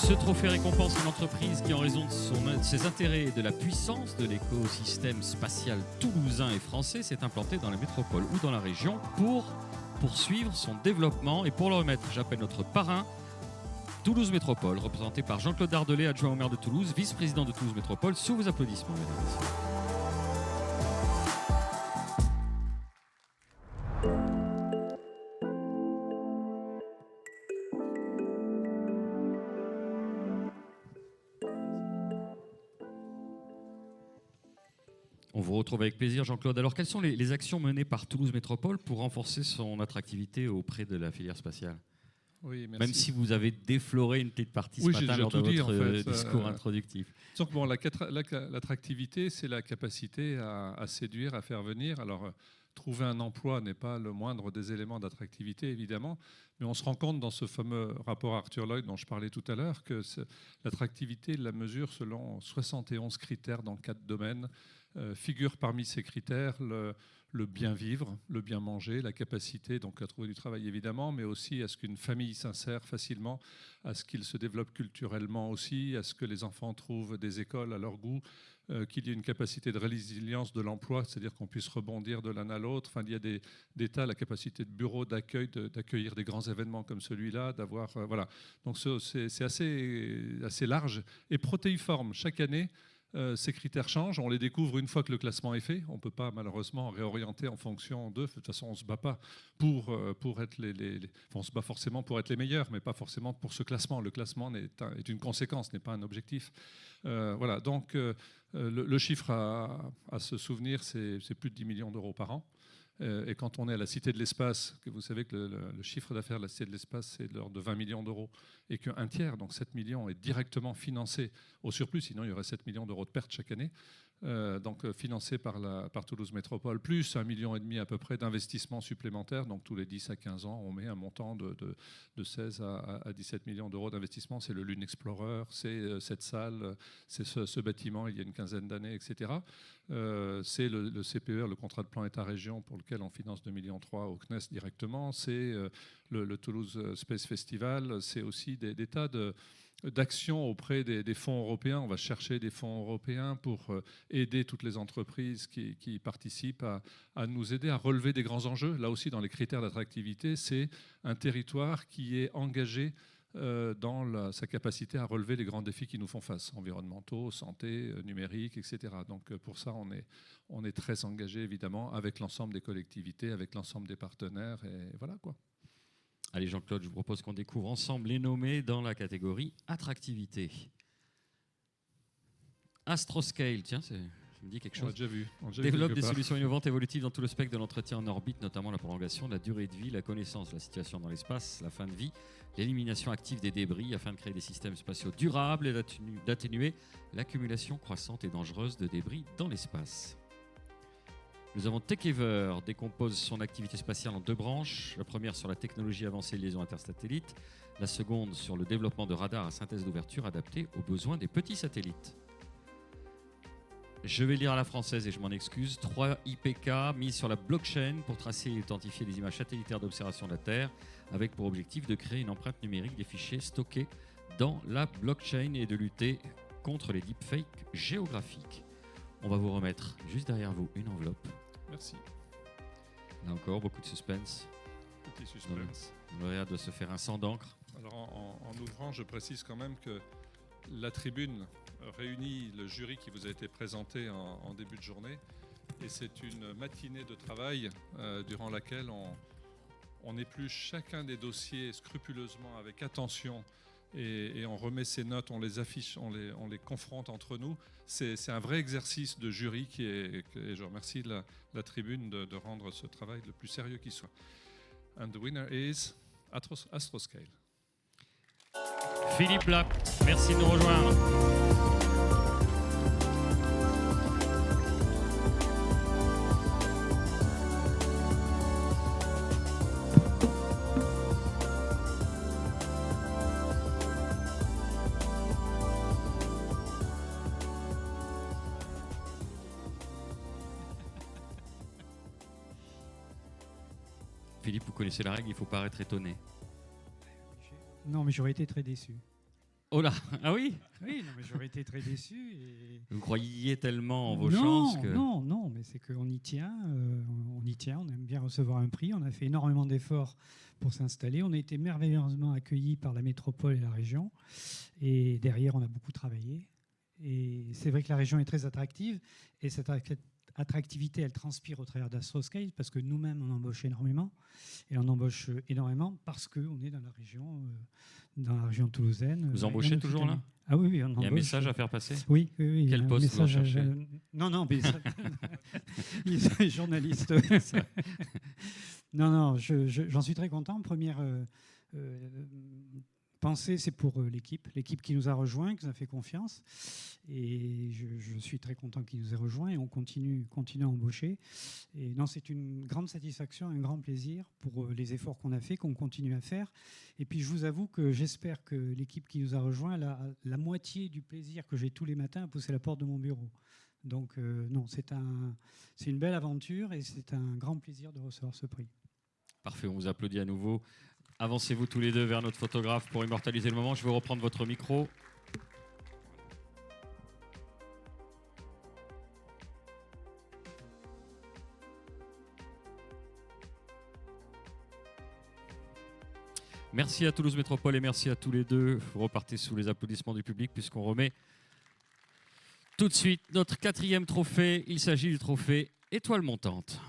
Ce trophée récompense une entreprise qui, en raison de ses intérêts et de la puissance de l'écosystème spatial toulousain et français, s'est implantée dans la métropole ou dans la région pour poursuivre son développement. Et pour le remettre, j'appelle notre parrain, Toulouse Métropole, représenté par Jean-Claude Dardelet, adjoint au maire de Toulouse, vice-président de Toulouse Métropole, sous vos applaudissements, mesdames et messieurs. On vous retrouve avec plaisir, Jean-Claude. Alors, quelles sont les actions menées par Toulouse Métropole pour renforcer son attractivité auprès de la filière spatiale ? Oui, merci. Même si vous avez défloré une petite partie ce matin lors de votre discours introductif. Donc, bon, l'attractivité, c'est la capacité à séduire, à faire venir. Alors, trouver un emploi n'est pas le moindre des éléments d'attractivité, évidemment, mais on se rend compte dans ce fameux rapport Arthur Lloyd dont je parlais tout à l'heure que l'attractivité la mesure selon 71 critères dans 4 domaines. Figure parmi ces critères le bien vivre, le bien manger, la capacité donc à trouver du travail évidemment, mais aussi à ce qu'une famille s'insère facilement, à ce qu'il se développe culturellement aussi, à ce que les enfants trouvent des écoles à leur goût, qu'il y ait une capacité de résilience de l'emploi, c'est-à-dire qu'on puisse rebondir de l'un à l'autre. Enfin, il y a des tas, la capacité de bureau d'accueil, d'accueillir des grands événements comme celui-là, d'avoir voilà. Donc c'est assez large et protéiforme. Chaque année, ces critères changent, on les découvre une fois que le classement est fait. On ne peut pas malheureusement réorienter en fonction d'eux. De toute façon, on ne se bat pas pour être enfin, on se bat forcément pour être les meilleurs, mais pas forcément pour ce classement. Le classement est une conséquence, n'est pas un objectif. Voilà, donc le chiffre à se souvenir, c'est plus de 10 millions d'euros par an. Et quand on est à la Cité de l'Espace, que vous savez que le chiffre d'affaires de la Cité de l'Espace, c'est de l'ordre de 20 millions d'euros, et qu'un tiers, donc 7 millions, est directement financé au surplus, sinon il y aurait 7 millions d'euros de pertes chaque année, donc financé par Toulouse Métropole, plus 1,5 million à peu près d'investissements supplémentaires. Donc tous les 10 à 15 ans, on met un montant de 16 à 17 millions d'euros d'investissement. C'est le Lune Explorer, c'est cette salle, c'est ce bâtiment il y a une quinzaine d'années, etc. C'est le CPE, le contrat de plan État-région, pour lequel on finance 2,3 millions au CNES directement. C'est le Toulouse Space Festival. C'est aussi des tas d'actions auprès des fonds européens. On va chercher des fonds européens pour aider toutes les entreprises qui participent à nous aider à relever des grands enjeux. Là aussi, dans les critères d'attractivité, c'est un territoire qui est engagé dans sa capacité à relever les grands défis qui nous font face, environnementaux, santé, numérique, etc. Donc pour ça, on est très engagé, évidemment, avec l'ensemble des collectivités, avec l'ensemble des partenaires, et voilà quoi. Allez Jean-Claude, je vous propose qu'on découvre ensemble les nommés dans la catégorie attractivité. Astroscale, tiens, ça me dit quelque chose. On l'a déjà vu. Développe des solutions innovantes évolutives dans tout le spectre de l'entretien en orbite, notamment la prolongation de la durée de vie, la connaissance de la situation dans l'espace, la fin de vie, l'élimination active des débris afin de créer des systèmes spatiaux durables et d'atténuer l'accumulation croissante et dangereuse de débris dans l'espace. Nous avons TechEver, décompose son activité spatiale en 2 branches. La première sur la technologie avancée de liaison intersatellite, la seconde sur le développement de radars à synthèse d'ouverture adaptés aux besoins des petits satellites. Je vais lire à la française et je m'en excuse. 3 IPK mis sur la blockchain pour tracer et identifier les images satellitaires d'observation de la Terre, avec pour objectif de créer une empreinte numérique des fichiers stockés dans la blockchain et de lutter contre les deepfakes géographiques. On va vous remettre juste derrière vous une enveloppe. Merci. Là encore, beaucoup de suspense. Petit suspense. Le lauréat doit se faire un sang d'encre. Alors en ouvrant, je précise quand même que la tribune réunit le jury qui vous a été présenté en début de journée. Et c'est une matinée de travail durant laquelle on épluche chacun des dossiers scrupuleusement, avec attention, et on remet ces notes, on les affiche, on les confronte entre nous. C'est un vrai exercice de jury et je remercie la tribune de rendre ce travail le plus sérieux qui soit. And the winner is Astroscale. Philippe Lapp, merci de nous rejoindre. Philippe, vous connaissez la règle, il ne faut pas être étonné. Non, mais j'aurais été très déçu. Oh là, ah oui. Oui, non, mais j'aurais été très déçu. Vous croyiez tellement en vos non, chances que... Non, mais c'est qu'on y tient. On y tient, on aime bien recevoir un prix. On a fait énormément d'efforts pour s'installer. On a été merveilleusement accueillis par la métropole et la région. Et derrière, on a beaucoup travaillé. Et c'est vrai que la région est très attractive. Et cette attractivité, elle transpire au travers d'Astroscale parce que nous-mêmes, on embauche énormément. Et on embauche énormément parce qu'on est dans la région toulousaine. Vous embauchez toujours là? Ah oui, on embauche. Il y a un message à faire passer? Oui. Quel poste vous recherchez? Non, mais il est journaliste. Non, j'en suis très content. Première pensée, c'est pour l'équipe qui nous a rejoints, qui nous a fait confiance. Et je suis très content qu'il nous ait rejoints et on continue à embaucher. Et non, c'est une grande satisfaction, un grand plaisir pour les efforts qu'on a fait, qu'on continue à faire. Et puis je vous avoue que j'espère que l'équipe qui nous a rejoints a la moitié du plaisir que j'ai tous les matins à pousser la porte de mon bureau. Donc non, c'est une belle aventure et c'est un grand plaisir de recevoir ce prix. Parfait, on vous applaudit à nouveau. Avancez-vous tous les deux vers notre photographe pour immortaliser le moment. Je vais reprendre votre micro. Merci à Toulouse Métropole et merci à tous les deux. Vous repartez sous les applaudissements du public puisqu'on remet tout de suite notre 4e trophée. Il s'agit du trophée Étoile montante.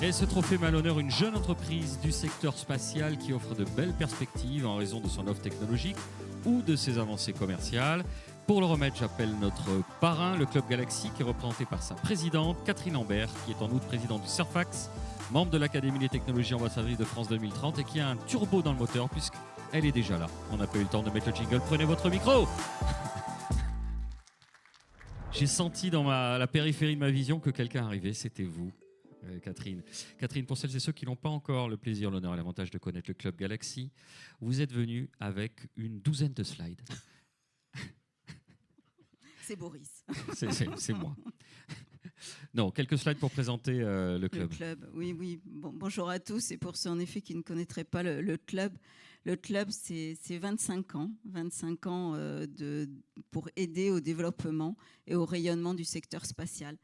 Et ce trophée met à l'honneur une jeune entreprise du secteur spatial qui offre de belles perspectives en raison de son offre technologique ou de ses avancées commerciales. Pour le remettre, j'appelle notre parrain, le Club Galaxy, qui est représenté par sa présidente, Catherine Lambert, qui est en outre présidente du Surfax, membre de l'Académie des technologies ambassadrice de France 2030 et qui a un turbo dans le moteur puisqu'elle est déjà là. On n'a pas eu le temps de mettre le jingle. Prenez votre micro. J'ai senti dans la périphérie de ma vision que quelqu'un arrivait, c'était vous. Catherine. Catherine, pour celles et ceux qui n'ont pas encore le plaisir, l'honneur et l'avantage de connaître le Club Galaxy, vous êtes venue avec une douzaine de slides. C'est Boris. C'est moi. Non, quelques slides pour présenter le club. Le club, oui. Bonjour à tous. Et pour ceux en effet qui ne connaîtraient pas le club, c'est 25 ans. 25 ans pour aider au développement et au rayonnement du secteur spatial.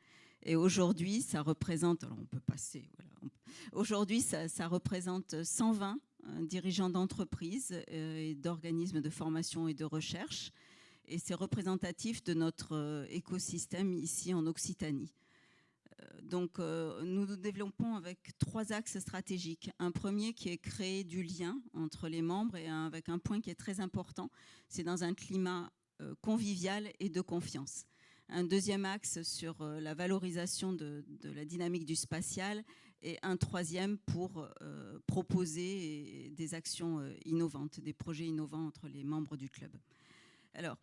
Et aujourd'hui, ça représente, alors on peut passer, voilà. Aujourd'hui, ça représente 120 dirigeants d'entreprises et d'organismes de formation et de recherche. Et c'est représentatif de notre écosystème ici en Occitanie. Donc, nous nous développons avec 3 axes stratégiques. Un premier qui est créer du lien entre les membres et avec un point qui est très important, c'est dans un climat convivial et de confiance. Un deuxième axe sur la valorisation de la dynamique du spatial et un troisième pour proposer des actions innovantes, des projets innovants entre les membres du club. Alors,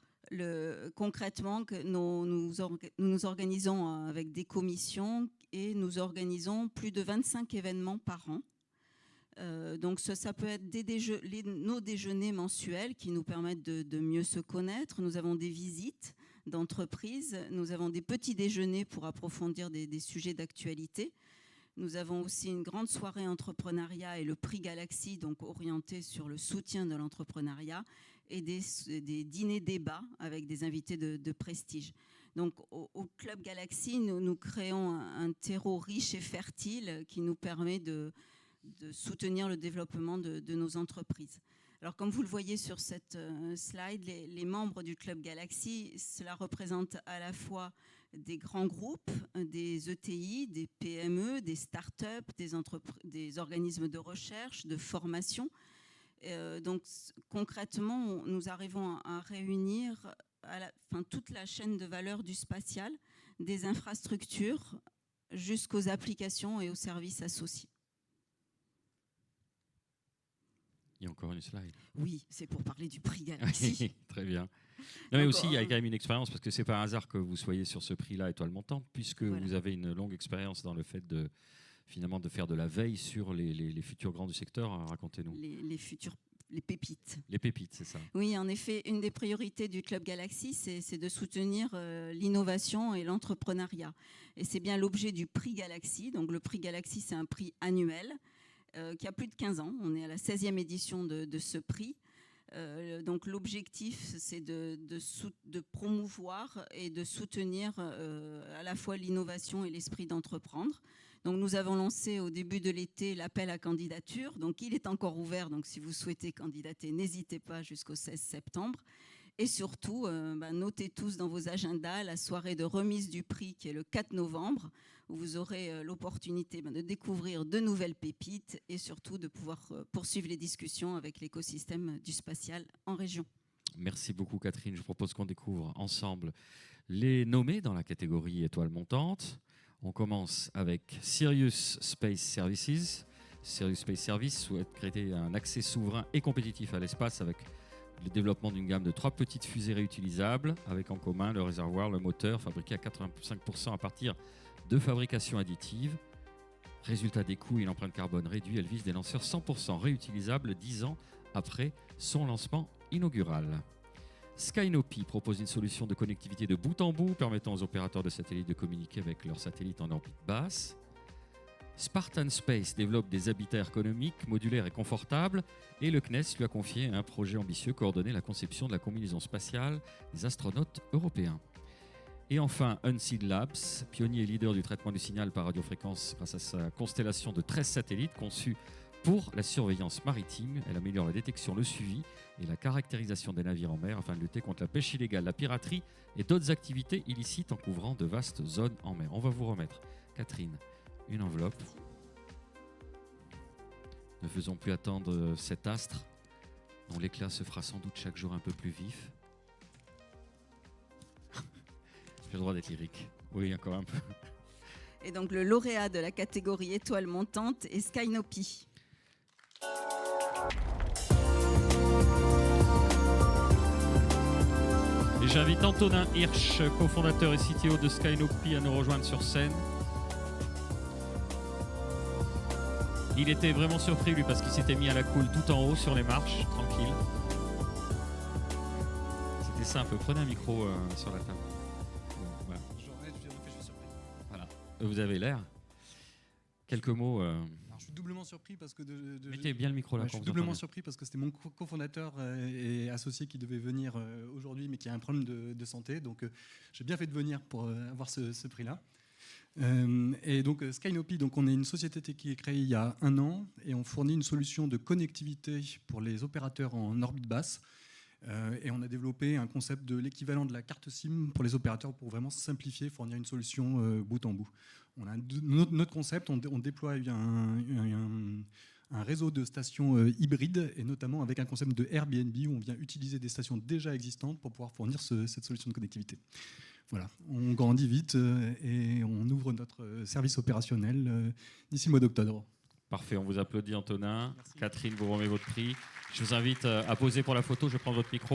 concrètement, nous nous organisons avec des commissions et nous organisons plus de 25 événements par an. Donc ça peut être nos déjeuners mensuels qui nous permettent de mieux se connaître. Nous avons des visites d'entreprises. Nous avons des petits déjeuners pour approfondir des sujets d'actualité. Nous avons aussi une grande soirée entrepreneuriat et le prix Galaxy, donc orienté sur le soutien de l'entrepreneuriat, et des dîners débats avec des invités de prestige. Donc au Club Galaxy, nous créons un terreau riche et fertile qui nous permet de soutenir le développement de nos entreprises. Alors comme vous le voyez sur cette slide, les membres du Club Galaxy, cela représente à la fois des grands groupes, des ETI, des PME, des start-up, des organismes de recherche, de formation. Donc concrètement, nous arrivons à réunir toute la chaîne de valeur du spatial, des infrastructures jusqu'aux applications et aux services associés. Il y a encore une slide. Oui, c'est pour parler du prix Galaxy. Très bien. Non, mais aussi, il y a quand même une expérience, parce que ce n'est pas un hasard que vous soyez sur ce prix-là, Étoile montante, puisque vous avez une longue expérience dans le fait finalement de faire de la veille sur les futurs grands du secteur. Racontez-nous. Les futurs les pépites. Les pépites, c'est ça. Oui, en effet, une des priorités du Club Galaxy, c'est de soutenir l'innovation et l'entrepreneuriat. Et c'est bien l'objet du prix Galaxy. Donc le prix Galaxy, c'est un prix annuel qui a plus de 15 ans. On est à la 16e édition de ce prix. Donc l'objectif, c'est de promouvoir et de soutenir à la fois l'innovation et l'esprit d'entreprendre. Donc nous avons lancé au début de l'été l'appel à candidature. Donc il est encore ouvert, donc si vous souhaitez candidater, n'hésitez pas jusqu'au 16 septembre. Et surtout, notez tous dans vos agendas la soirée de remise du prix qui est le 4 novembre, où vous aurez l'opportunité de découvrir de nouvelles pépites et surtout de pouvoir poursuivre les discussions avec l'écosystème du spatial en région. Merci beaucoup Catherine. Je propose qu'on découvre ensemble les nommés dans la catégorie étoile montante. On commence avec Sirius Space Services. Sirius Space Services souhaite créer un accès souverain et compétitif à l'espace avec le développement d'une gamme de 3 petites fusées réutilisables avec en commun le réservoir, le moteur fabriqué à 85% à partir de fabrication additive. Résultat des coûts et une empreinte carbone réduite, elle vise des lanceurs 100% réutilisables 10 ans après son lancement inaugural. Skynopy propose une solution de connectivité de bout en bout permettant aux opérateurs de satellites de communiquer avec leurs satellites en orbite basse. Spartan Space développe des habitats ergonomiques, modulaires et confortables, et le CNES lui a confié un projet ambitieux coordonner la conception de la combinaison spatiale des astronautes européens. Et enfin, Unseen Labs, pionnier et leader du traitement du signal par radiofréquence grâce à sa constellation de 13 satellites conçus pour la surveillance maritime. Elle améliore la détection, le suivi et la caractérisation des navires en mer afin de lutter contre la pêche illégale, la piraterie et d'autres activités illicites en couvrant de vastes zones en mer. On va vous remettre, Catherine, une enveloppe. Ne faisons plus attendre cet astre dont l'éclat se fera sans doute chaque jour un peu plus vif. J'ai le droit d'être lyrique. Oui, encore un peu. Et donc le lauréat de la catégorie étoile montante est Skynopy. Et j'invite Antonin Hirsch, cofondateur et CTO de Skynopy, à nous rejoindre sur scène. Il était vraiment surpris, lui, parce qu'il s'était mis à la cool tout en haut sur les marches, tranquille. C'était simple. Prenez un micro sur la table. Voilà. Voilà. Vous avez l'air. Quelques mots. Alors, je suis doublement surpris parce que Mettez bien le micro là. je suis doublement surpris parce que c'était mon cofondateur et associé qui devait venir aujourd'hui, mais qui a un problème de santé. Donc, j'ai bien fait de venir pour avoir ce prix-là. Et donc Skynopy, donc on est une société qui est créée il y a 1 an et on fournit une solution de connectivité pour les opérateurs en orbite basse. Et on a développé un concept de l'équivalent de la carte SIM pour les opérateurs pour vraiment simplifier, fournir une solution bout en bout. On a notre concept, on déploie un réseau de stations hybrides et notamment avec un concept de Airbnb où on vient utiliser des stations déjà existantes pour pouvoir fournir cette solution de connectivité. Voilà, on grandit vite et on ouvre notre service opérationnel d'ici le mois d'octobre. Parfait, on vous applaudit Antonin. Merci. Catherine, vous remet votre prix. Je vous invite à poser pour la photo, je prends votre micro.